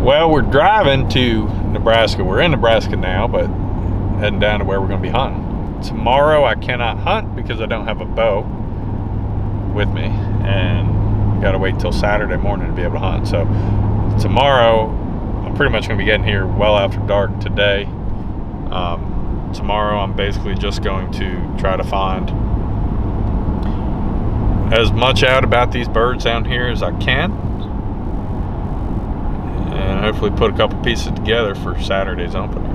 Well, we're driving to Nebraska. We're in Nebraska now, but heading down to where we're going to be hunting. Tomorrow I cannot hunt because I don't have a bow with me, and got to wait till Saturday morning to be able to hunt. So tomorrow I'm pretty much going to be getting here well after dark today. Tomorrow I'm basically just going to try to find as much out about these birds down here as I can, and hopefully put a couple pieces together for Saturday's opener.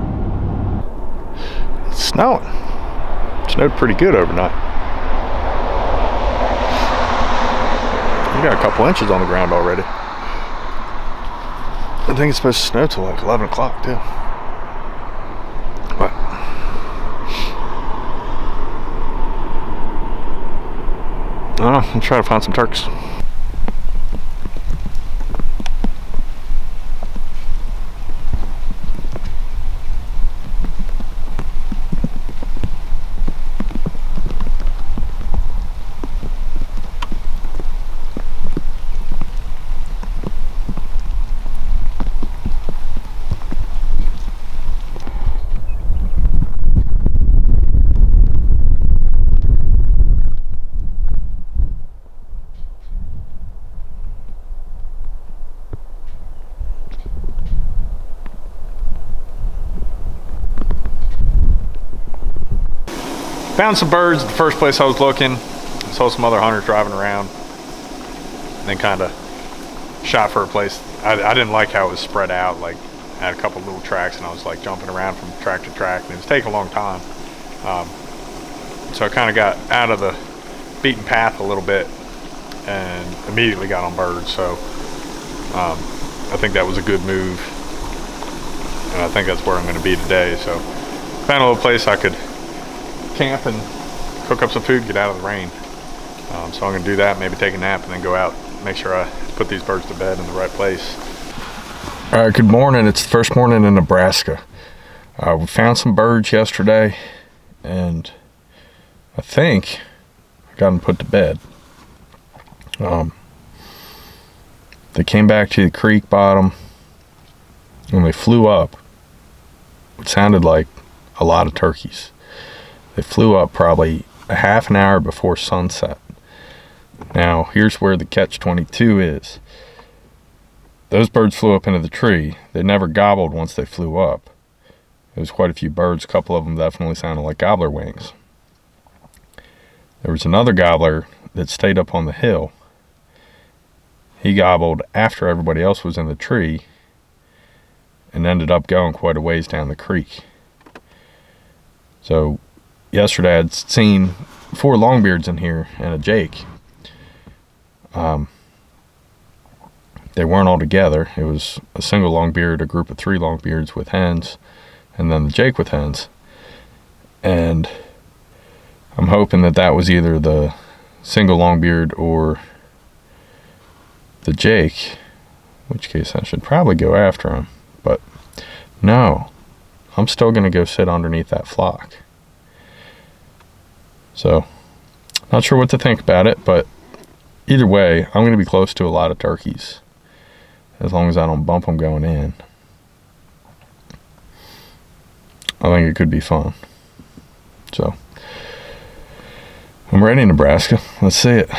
It's snowing. It snowed pretty good overnight. We got a couple inches on the ground already. I think it's supposed to snow till like 11 o'clock too. But I don't know, I'll try to find some turkeys. Found some birds the first place I was looking. Saw some other hunters driving around, and then kind of shot for a place. I didn't like how it was spread out. Like, I had a couple little tracks, and I was like jumping around from track to track, and it was taking a long time. So I kind of got out of the beaten path a little bit and immediately got on birds. So I think that was a good move, and I think that's where I'm going to be today. So found a little place I could camp and cook up some food, get out of the rain. So I'm gonna do that, maybe take a nap, and then go out, make sure I put these birds to bed in the right place. All right, good morning. It's the first morning in Nebraska. We found some birds yesterday, and I think I got them put to bed. They came back to the creek bottom, and they flew up. It sounded like a lot of turkeys. They flew up probably a half an hour before sunset. Now, here's where the catch-22 is. Those birds flew up into the tree. They never gobbled once they flew up. There was quite a few birds. A couple of them definitely sounded like gobbler wings. There was another gobbler that stayed up on the hill. He gobbled after everybody else was in the tree and ended up going quite a ways down the creek. So yesterday I'd seen 4 Longbeards in here and a Jake. They weren't all together. It was a single Longbeard, a group of 3 Longbeards with hens, and then the Jake with hens. And I'm hoping that that was either the single Longbeard or the Jake, in which case I should probably go after him. But no, I'm still going to go sit underneath that flock. So, not sure what to think about it, but either way, I'm going to be close to a lot of turkeys, as long as I don't bump them going in. I think it could be fun. So, I'm ready, Nebraska. Let's see it.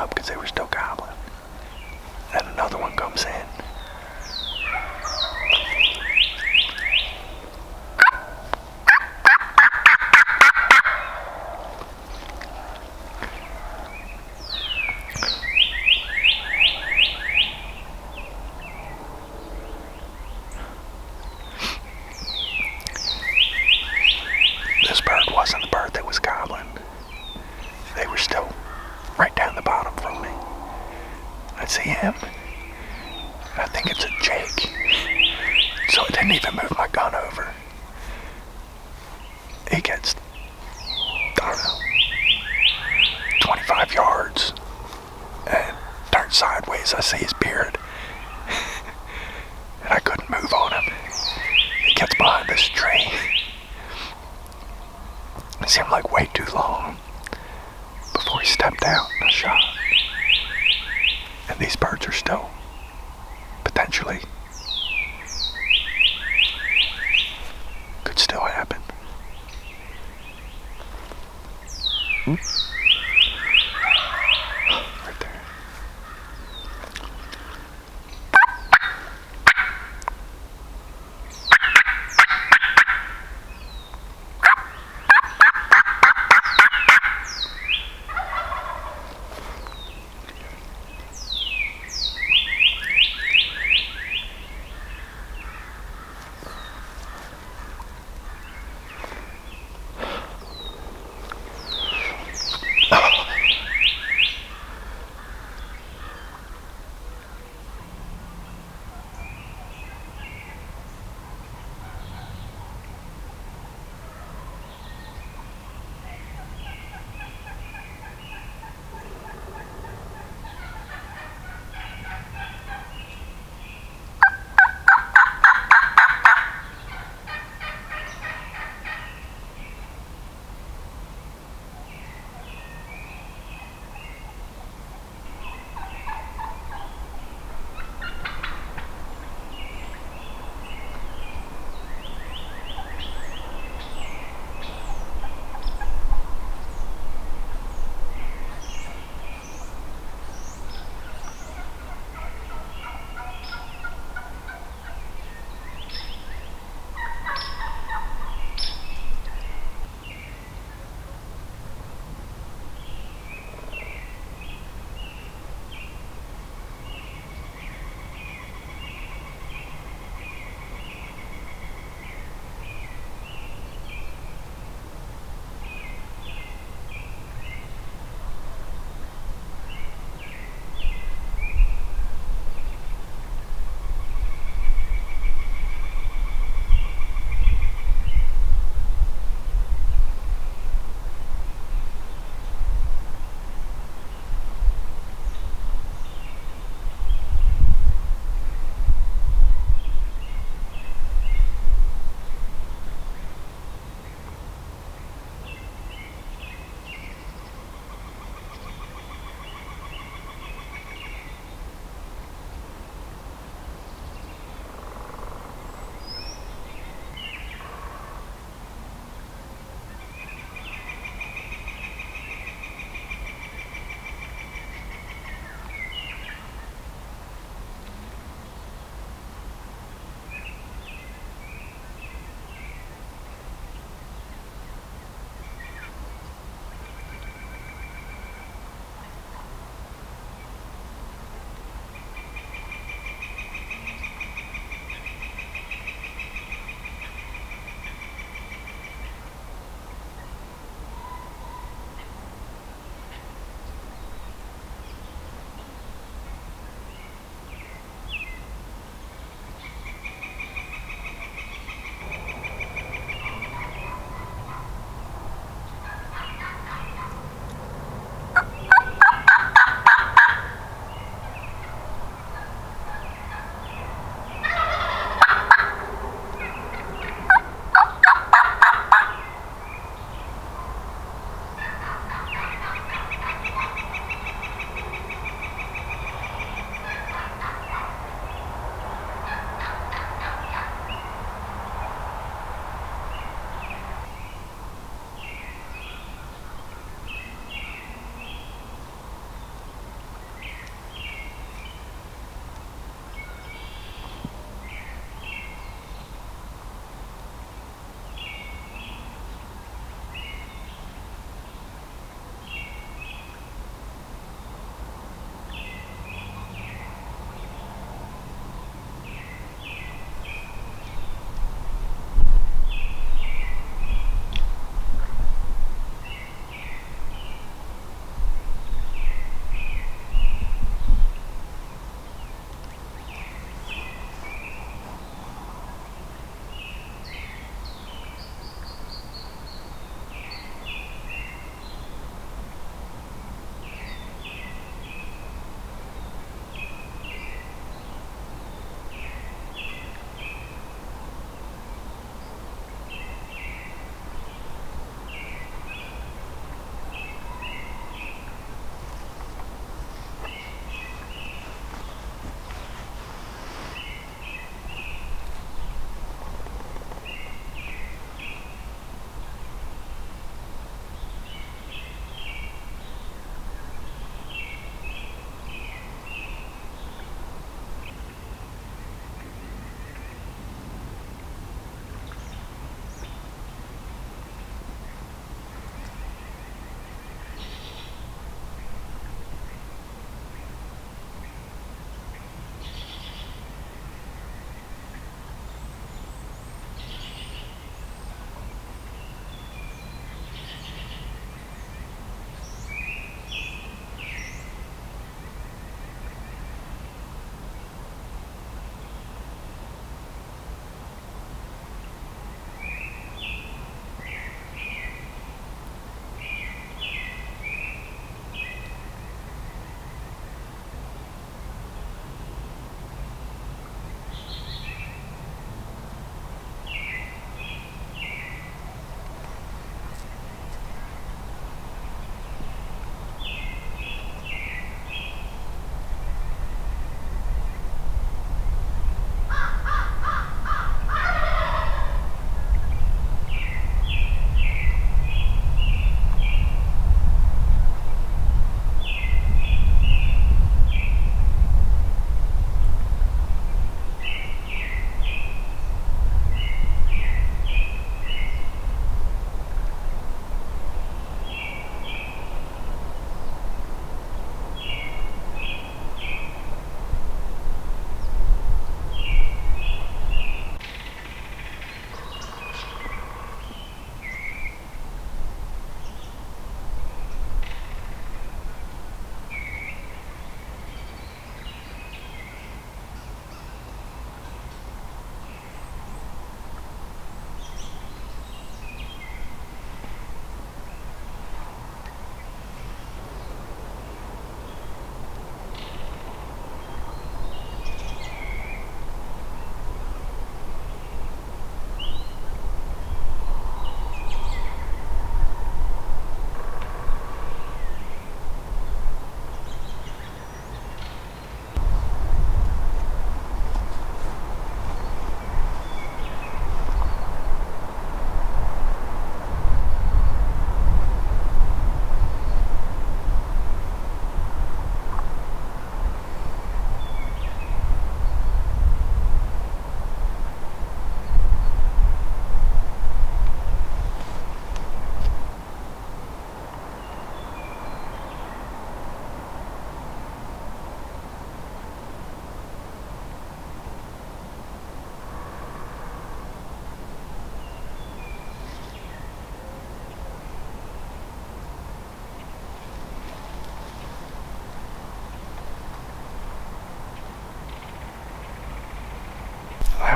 up because they were still gobbling. Then another one comes in. This bird wasn't the bird that was gobbling. They were still right down the bottom from me. I see him. I think it's a jake. So I didn't even move my gun over. He gets, I don't know, 25 yards and turns sideways. I see his beard. And I couldn't move on him. He gets behind this tree. It seemed like way too long before he stepped out and I shot. And these birds are still potentially could still happen. Right there.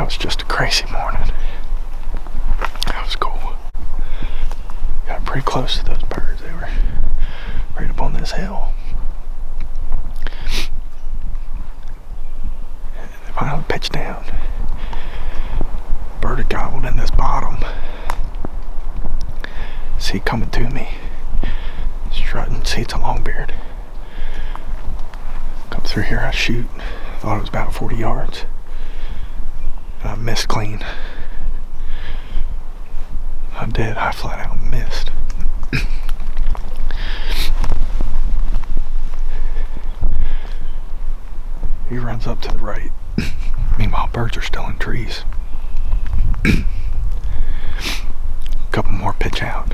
was just a crazy morning. That was cool. Got pretty close to those birds. They were right up on this hill. And they finally pitched down. Bird had gobbled in this bottom. See it coming to me. Strutting. See, it's a longbeard. Come through here, I shoot. Thought it was about 40 yards. And I missed clean. I did. I flat out missed. He runs up to the right. Meanwhile, birds are still in trees. A couple more pitch out.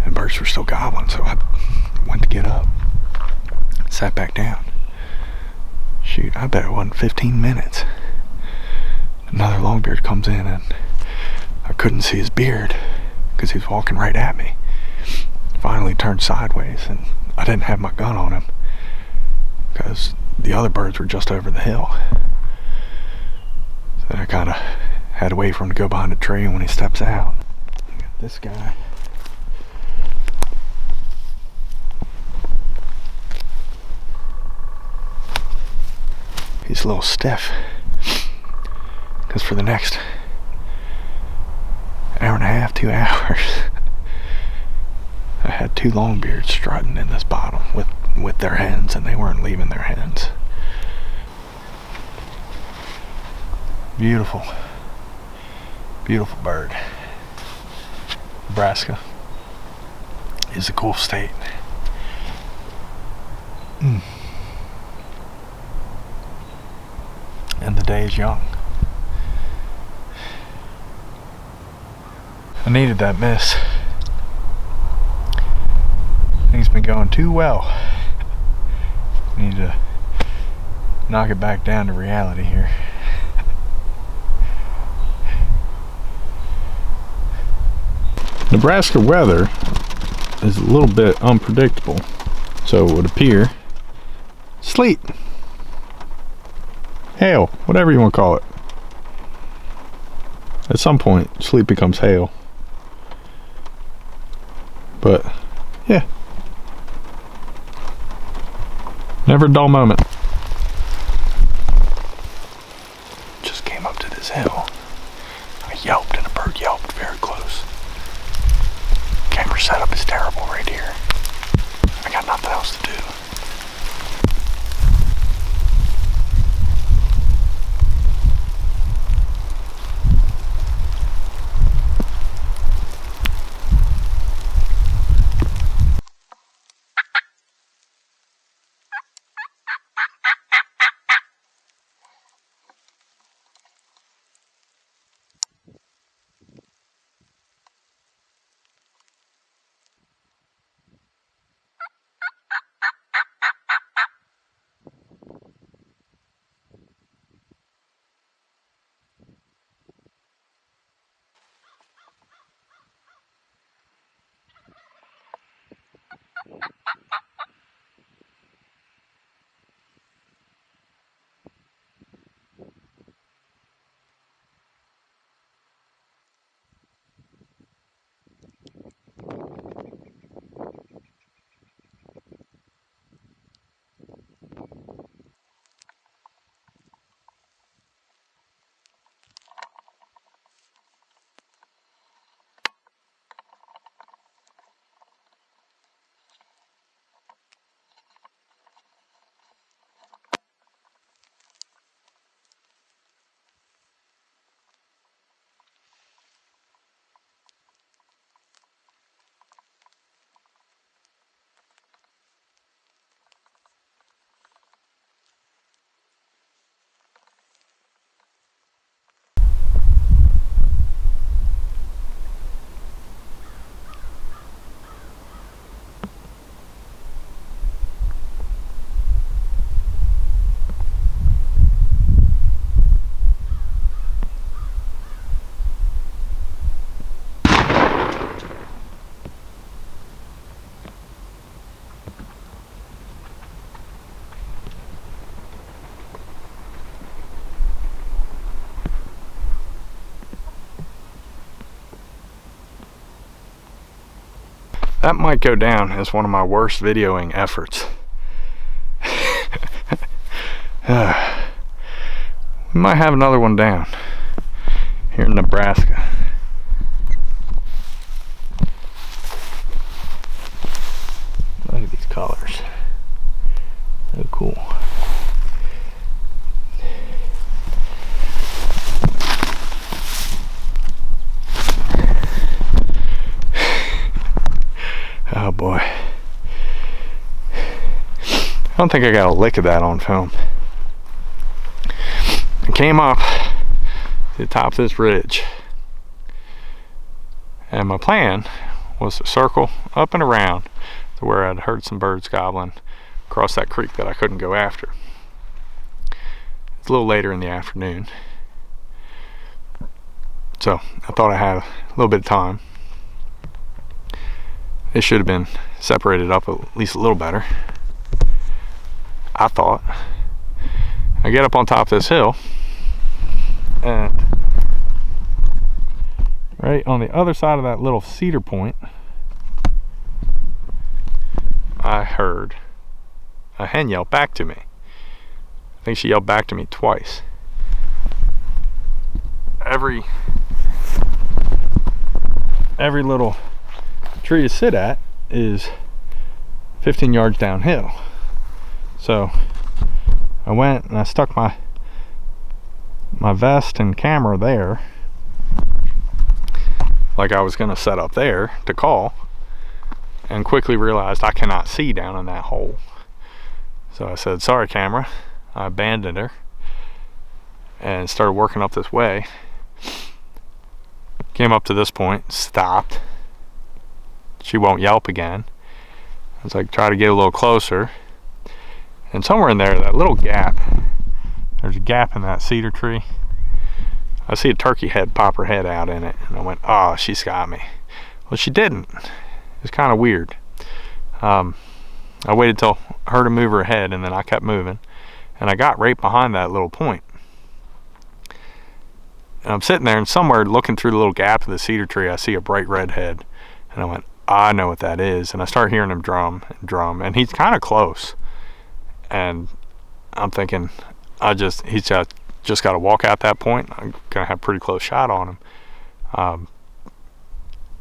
And birds were still gobbling, so I went to get up. Sat back down. Shoot, I bet it wasn't 15 minutes. Another longbeard comes in and I couldn't see his beard because he was walking right at me. Finally turned sideways and I didn't have my gun on him because the other birds were just over the hill. So I kind of had to wait for him to go behind a tree, and when he steps out, got this guy. He's a little stiff because for the next hour and a half, 2 hours, I had two longbeards strutting in this bottom with their hens, and they weren't leaving their hens. Beautiful, beautiful bird. Nebraska is a cool state. And the day is young. I needed that miss. Things been going too well. I need to knock it back down to reality here. Nebraska weather is a little bit unpredictable, so it would appear sleet, hail, whatever you want to call it. At some point, sleet becomes hail. But yeah, never a dull moment. Just came up to this hill. I yelped and a bird yelped very close. Camera setup is terrible right here. I got nothing else to do. That might go down as one of my worst videoing efforts. We might have another one down here in Nebraska. Look at these colors. So cool. Oh boy. I don't think I got a lick of that on film. I came up to the top of this ridge, and my plan was to circle up and around to where I'd heard some birds gobbling across that creek that I couldn't go after. It's a little later in the afternoon, so I thought I had a little bit of time. It should have been separated up at least a little better, I thought. I get up on top of this hill, and right on the other side of that little cedar point, I heard a hen yell back to me. I think she yelled back to me twice. Every little tree to sit at is 15 yards downhill. So I went and I stuck my vest and camera there, like I was gonna set up there to call, and quickly realized I cannot see down in that hole. So I said, sorry camera. I abandoned her and started working up this way. Came up to this point, stopped. She won't yelp again. I was like, try to get a little closer. And somewhere in there, that little gap, there's a gap in that cedar tree. I see a turkey head pop her head out in it. And I went, oh, she's got me. Well, she didn't. It's kind of weird. I waited till her to move her head, and then I kept moving. And I got right behind that little point. And I'm sitting there, and somewhere looking through the little gap of the cedar tree, I see a bright red head. And I went, I know what that is. And I start hearing him drum and drum, and he's kind of close. And I'm thinking, he's just got to walk out that point. I'm gonna have a pretty close shot on him.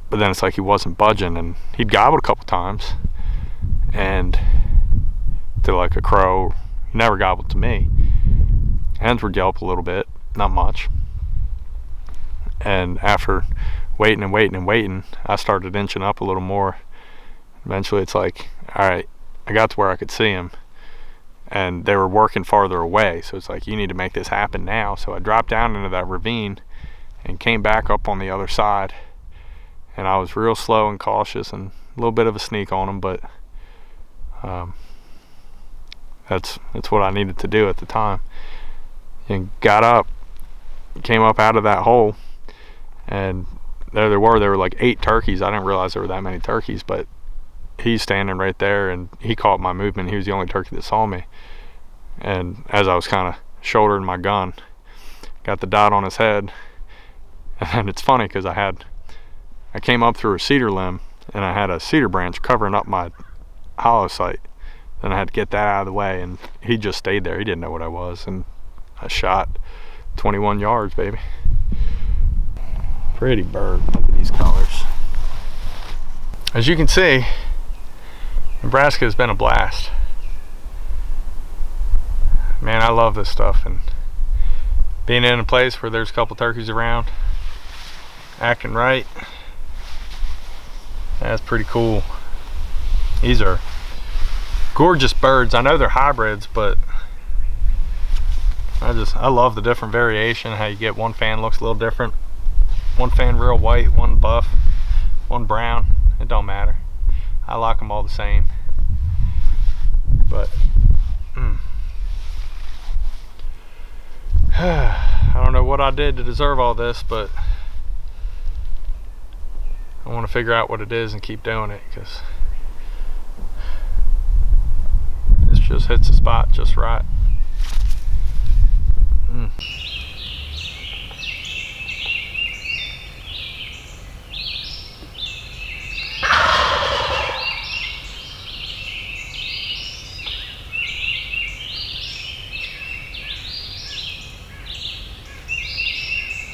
But then it's like he wasn't budging, and he'd gobbled a couple times, and to like a crow. He never gobbled to me. Hens would yelp a little bit, not much. And after waiting and waiting and waiting, I started inching up a little more. Eventually it's like, all right, I got to where I could see him, and they were working farther away, so it's like, you need to make this happen now. So I dropped down into that ravine and came back up on the other side, and I was real slow and cautious and a little bit of a sneak on him, but that's what I needed to do at the time. And got up, came up out of that hole, and there were like 8 turkeys. I didn't realize there were that many turkeys, but he's standing right there, and he caught my movement. He was the only turkey that saw me. And as I was kind of shouldering my gun, got the dot on his head. And it's funny because I came up through a cedar limb, and I had a cedar branch covering up my hollow sight. Then I had to get that out of the way, and he just stayed there. He didn't know what I was, and I shot 21 yards, baby. Pretty bird. Look at these colors. As you can see, Nebraska has been a blast. Man, I love this stuff, and being in a place where there's a couple turkeys around, acting right, that's pretty cool. These are gorgeous birds. I know they're hybrids, but I love the different variation, how you get one fan looks a little different, one fan real white, one buff, one brown. It don't matter. I like them all the same. But I don't know what I did to deserve all this, but I want to figure out what it is and keep doing it, because this just hits the spot just right.